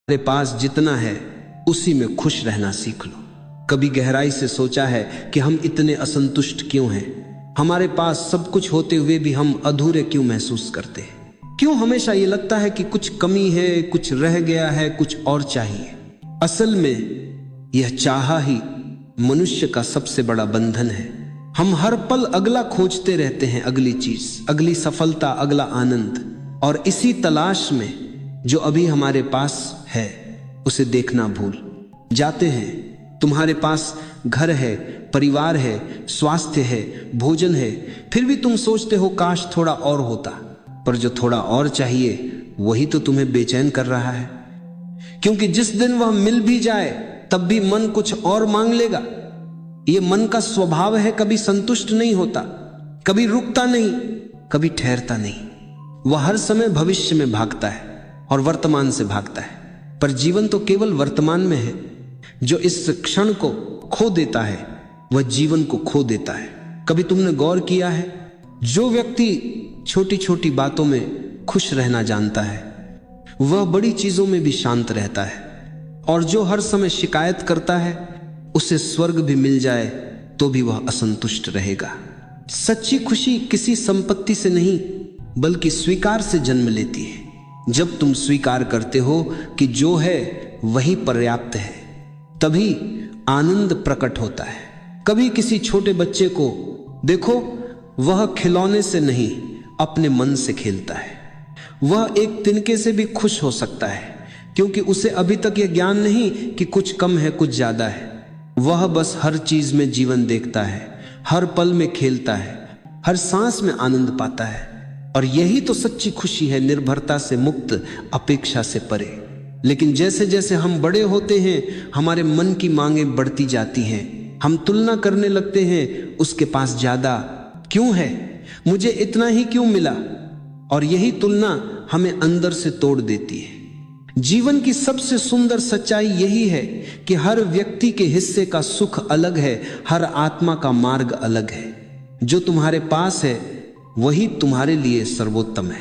तुम्हारे पास जितना है उसी में खुश रहना सीख लो। कभी गहराई से सोचा है कि हम इतने असंतुष्ट क्यों हैं? हमारे पास सब कुछ होते हुए भी हम अधूरे क्यों महसूस करते हैं? क्यों हमेशा ये लगता है कि कुछ कमी है, कुछ रह गया है, कुछ और चाहिए? असल में यह चाह ही मनुष्य का सबसे बड़ा बंधन है। हम हर पल अगला खोजते रहते हैं, अगली चीज, अगली सफलता, अगला आनंद, और इसी तलाश में जो अभी हमारे पास है उसे देखना भूल जाते हैं। तुम्हारे पास घर है, परिवार है, स्वास्थ्य है, भोजन है, फिर भी तुम सोचते हो काश थोड़ा और होता। पर जो थोड़ा और चाहिए वही तो तुम्हें बेचैन कर रहा है, क्योंकि जिस दिन वह मिल भी जाए तब भी मन कुछ और मांग लेगा। ये मन का स्वभाव है, कभी संतुष्ट नहीं होता, कभी रुकता नहीं, कभी ठहरता नहीं। वह हर समय भविष्य में भागता है और वर्तमान से भागता है। पर जीवन तो केवल वर्तमान में है। जो इस क्षण को खो देता है वह जीवन को खो देता है। कभी तुमने गौर किया है, जो व्यक्ति छोटी छोटी बातों में खुश रहना जानता है वह बड़ी चीजों में भी शांत रहता है, और जो हर समय शिकायत करता है उसे स्वर्ग भी मिल जाए तो भी वह असंतुष्ट रहेगा। सच्ची खुशी किसी संपत्ति से नहीं बल्कि स्वीकार से जन्म लेती है। जब तुम स्वीकार करते हो कि जो है वही पर्याप्त है, तभी आनंद प्रकट होता है। कभी किसी छोटे बच्चे को देखो, वह खिलौने से नहीं अपने मन से खेलता है। वह एक तिनके से भी खुश हो सकता है, क्योंकि उसे अभी तक यह ज्ञान नहीं कि कुछ कम है, कुछ ज्यादा है। वह बस हर चीज में जीवन देखता है, हर पल में खेलता है, हर सांस में आनंद पाता है। और यही तो सच्ची खुशी है, निर्भरता से मुक्त, अपेक्षा से परे। लेकिन जैसे जैसे हम बड़े होते हैं हमारे मन की मांगें बढ़ती जाती हैं। हम तुलना करने लगते हैं, उसके पास ज्यादा क्यों है, मुझे इतना ही क्यों मिला? और यही तुलना हमें अंदर से तोड़ देती है। जीवन की सबसे सुंदर सच्चाई यही है कि हर व्यक्ति के हिस्से का सुख अलग है, हर आत्मा का मार्ग अलग है। जो तुम्हारे पास है वही तुम्हारे लिए सर्वोत्तम है।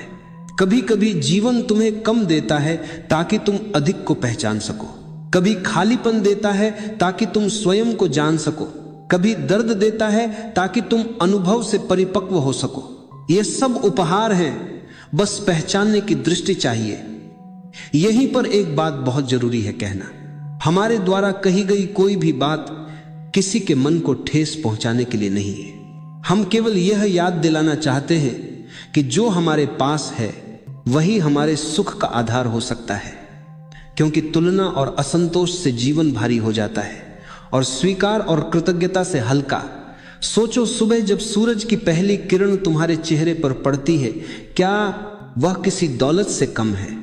कभी कभी जीवन तुम्हें कम देता है ताकि तुम अधिक को पहचान सको। कभी खालीपन देता है ताकि तुम स्वयं को जान सको। कभी दर्द देता है ताकि तुम अनुभव से परिपक्व हो सको। ये सब उपहार हैं, बस पहचानने की दृष्टि चाहिए। यहीं पर एक बात बहुत जरूरी है कहना। हमारे द्वारा कही गई कोई भी बात किसी के मन को ठेस पहुंचाने के लिए नहीं है। हम केवल यह याद दिलाना चाहते हैं कि जो हमारे पास है वही हमारे सुख का आधार हो सकता है, क्योंकि तुलना और असंतोष से जीवन भारी हो जाता है और स्वीकार और कृतज्ञता से हल्का। सोचो, सुबह जब सूरज की पहली किरण तुम्हारे चेहरे पर पड़ती है, क्या वह किसी दौलत से कम है?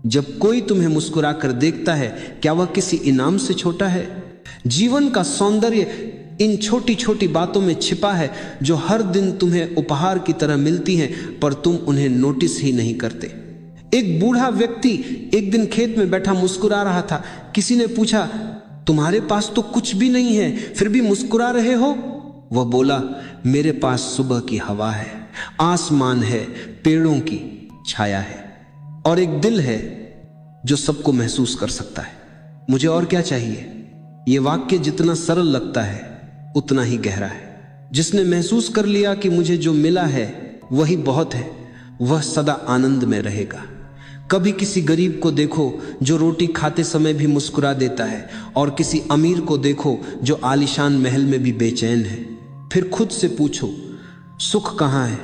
जब कोई तुम्हें मुस्कुरा कर देखता है, क्या वह किसी इनाम से छोटा है? जीवन का सौंदर्य इन छोटी छोटी बातों में छिपा है, जो हर दिन तुम्हें उपहार की तरह मिलती हैं, पर तुम उन्हें नोटिस ही नहीं करते। एक बूढ़ा व्यक्ति एक दिन खेत में बैठा मुस्कुरा रहा था। किसी ने पूछा, तुम्हारे पास तो कुछ भी नहीं है, फिर भी मुस्कुरा रहे हो? वह बोला, मेरे पास सुबह की हवा है, आसमान है, पेड़ों की छाया है, और एक दिल है जो सबको महसूस कर सकता है। मुझे और क्या चाहिए? ये वाक्य जितना सरल लगता है उतना ही गहरा है। जिसने महसूस कर लिया कि मुझे जो मिला है वही बहुत है, वह सदा आनंद में रहेगा। कभी किसी गरीब को देखो जो रोटी खाते समय भी मुस्कुरा देता है, और किसी अमीर को देखो जो आलीशान महल में भी बेचैन है। फिर खुद से पूछो, सुख कहाँ है?